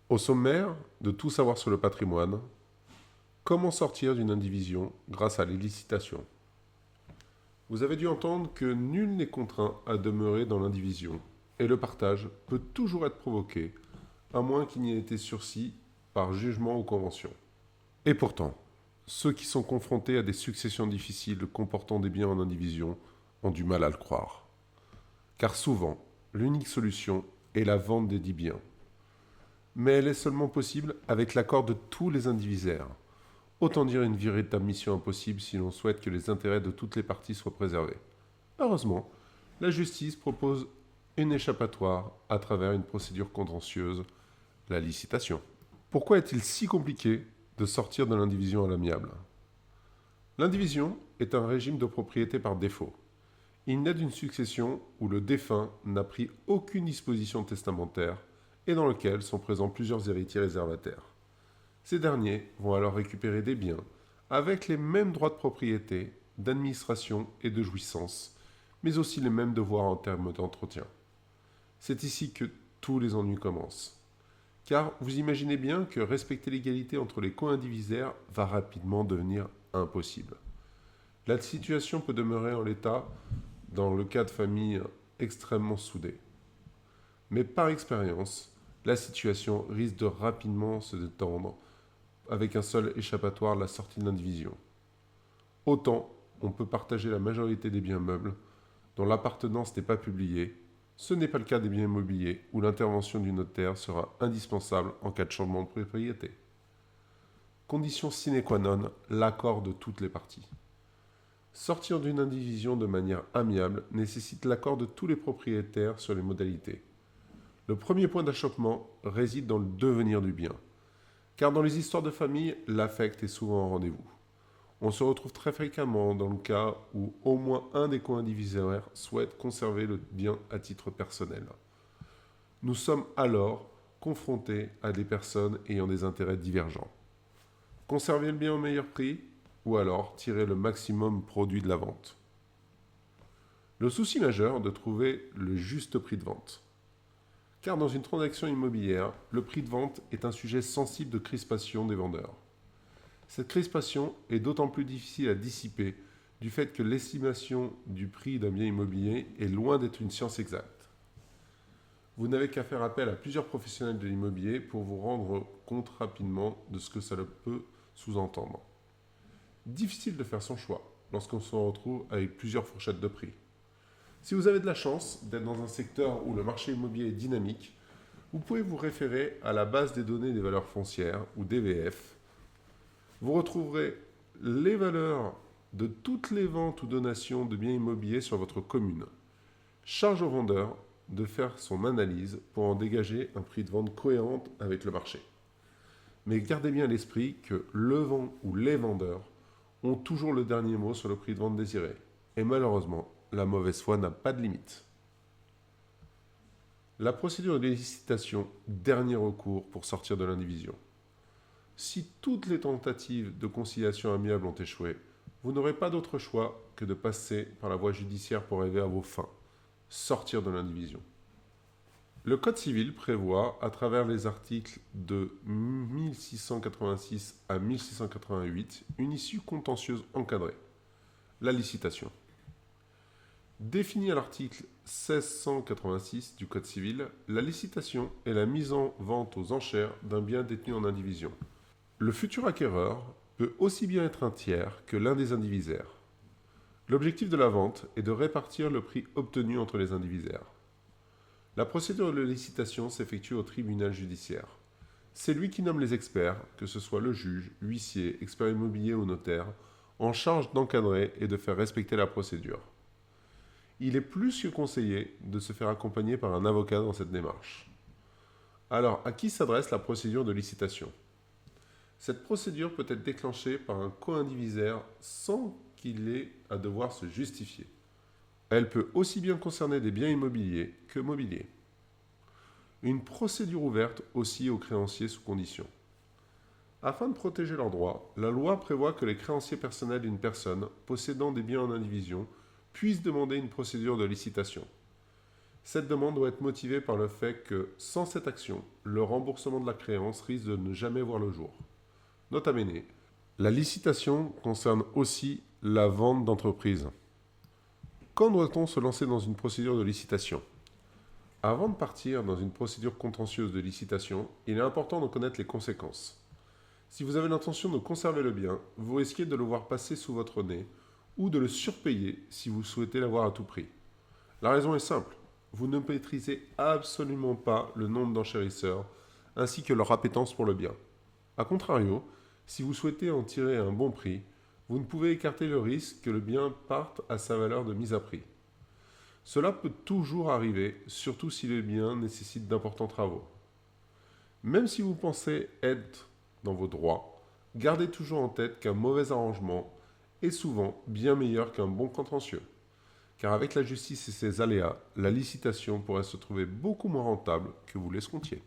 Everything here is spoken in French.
Au sommaire de tout savoir sur le patrimoine, comment sortir d'une indivision grâce à l'illicitation. Vous avez dû entendre que nul n'est contraint à demeurer dans l'indivision, et le partage peut toujours être provoqué, à moins qu'il n'y ait été sursis par jugement ou convention. Et pourtant, ceux qui sont confrontés à des successions difficiles comportant des biens en indivision ont du mal à le croire. Car souvent, l'unique solution est la vente des dits biens. Mais elle est seulement possible avec l'accord de tous les indivisaires. Autant dire une véritable mission impossible si l'on souhaite que les intérêts de toutes les parties soient préservés. Heureusement, la justice propose une échappatoire à travers une procédure contentieuse, la licitation. Pourquoi est-il si compliqué de sortir de l'indivision à l'amiable? L'indivision est un régime de propriété par défaut. Il naît d'une succession où le défunt n'a pris aucune disposition testamentaire et dans lequel sont présents plusieurs héritiers réservataires. Ces derniers vont alors récupérer des biens avec les mêmes droits de propriété, d'administration et de jouissance, mais aussi les mêmes devoirs en termes d'entretien. C'est ici que tous les ennuis commencent. Car vous imaginez bien que respecter l'égalité entre les co-indivisaires va rapidement devenir impossible. La situation peut demeurer en l'état dans le cas de familles extrêmement soudées. Mais par expérience, la situation risque de rapidement se détendre avec un seul échappatoire, la sortie de l'indivision. Autant on peut partager la majorité des biens meubles dont l'appartenance n'est pas publiée, ce n'est pas le cas des biens immobiliers où l'intervention du notaire sera indispensable en cas de changement de propriété. Condition sine qua non, l'accord de toutes les parties. Sortir d'une indivision de manière amiable nécessite l'accord de tous les propriétaires sur les modalités. Le premier point d'achoppement réside dans le devenir du bien. Car dans les histoires de famille, l'affect est souvent au rendez-vous. On se retrouve très fréquemment dans le cas où au moins un des co-indivisaires souhaite conserver le bien à titre personnel. Nous sommes alors confrontés à des personnes ayant des intérêts divergents. Conserver le bien au meilleur prix ou alors tirer le maximum produit de la vente. Le souci majeur est de trouver le juste prix de vente. Car dans une transaction immobilière, le prix de vente est un sujet sensible de crispation des vendeurs. Cette crispation est d'autant plus difficile à dissiper du fait que l'estimation du prix d'un bien immobilier est loin d'être une science exacte. Vous n'avez qu'à faire appel à plusieurs professionnels de l'immobilier pour vous rendre compte rapidement de ce que cela peut sous-entendre. Difficile de faire son choix lorsqu'on se retrouve avec plusieurs fourchettes de prix. Si vous avez de la chance d'être dans un secteur où le marché immobilier est dynamique, vous pouvez vous référer à la base des données des valeurs foncières, ou DVF. Vous retrouverez les valeurs de toutes les ventes ou donations de biens immobiliers sur votre commune. Charge au vendeur de faire son analyse pour en dégager un prix de vente cohérent avec le marché. Mais gardez bien à l'esprit que le vent ou les vendeurs ont toujours le dernier mot sur le prix de vente désiré. Et malheureusement, la mauvaise foi n'a pas de limite. La procédure de licitation, dernier recours pour sortir de l'indivision. Si toutes les tentatives de conciliation amiable ont échoué, vous n'aurez pas d'autre choix que de passer par la voie judiciaire pour arriver à vos fins, sortir de l'indivision. Le Code civil prévoit, à travers les articles de 1686 à 1688, une issue contentieuse encadrée, la licitation. Définie à l'article 1686 du Code civil, la licitation est la mise en vente aux enchères d'un bien détenu en indivision. Le futur acquéreur peut aussi bien être un tiers que l'un des indivisaires. L'objectif de la vente est de répartir le prix obtenu entre les indivisaires. La procédure de licitation s'effectue au tribunal judiciaire. C'est lui qui nomme les experts, que ce soit le juge, huissier, expert immobilier ou notaire, en charge d'encadrer et de faire respecter la procédure. Il est plus que conseillé de se faire accompagner par un avocat dans cette démarche. Alors, à qui s'adresse la procédure de licitation? Cette procédure peut être déclenchée par un co-indivisaire sans qu'il ait à devoir se justifier. Elle peut aussi bien concerner des biens immobiliers que mobiliers. Une procédure ouverte aussi aux créanciers sous condition. Afin de protéger leurs droits, la loi prévoit que les créanciers personnels d'une personne possédant des biens en indivision puissent demander une procédure de licitation. Cette demande doit être motivée par le fait que, sans cette action, le remboursement de la créance risque de ne jamais voir le jour. Nota bene, la licitation concerne aussi la vente d'entreprise. Quand doit-on se lancer dans une procédure de licitation? Avant de partir dans une procédure contentieuse de licitation, il est important de connaître les conséquences. Si vous avez l'intention de conserver le bien, vous risquez de le voir passer sous votre nez ou de le surpayer si vous souhaitez l'avoir à tout prix. La raison est simple. Vous ne maîtrisez absolument pas le nombre d'enchérisseurs ainsi que leur appétence pour le bien. A contrario, si vous souhaitez en tirer un bon prix, vous ne pouvez écarter le risque que le bien parte à sa valeur de mise à prix. Cela peut toujours arriver, surtout si le bien nécessite d'importants travaux. Même si vous pensez être dans vos droits, gardez toujours en tête qu'un mauvais arrangement est souvent bien meilleur qu'un bon contentieux. Car avec la justice et ses aléas, la licitation pourrait se trouver beaucoup moins rentable que vous l'escomptiez.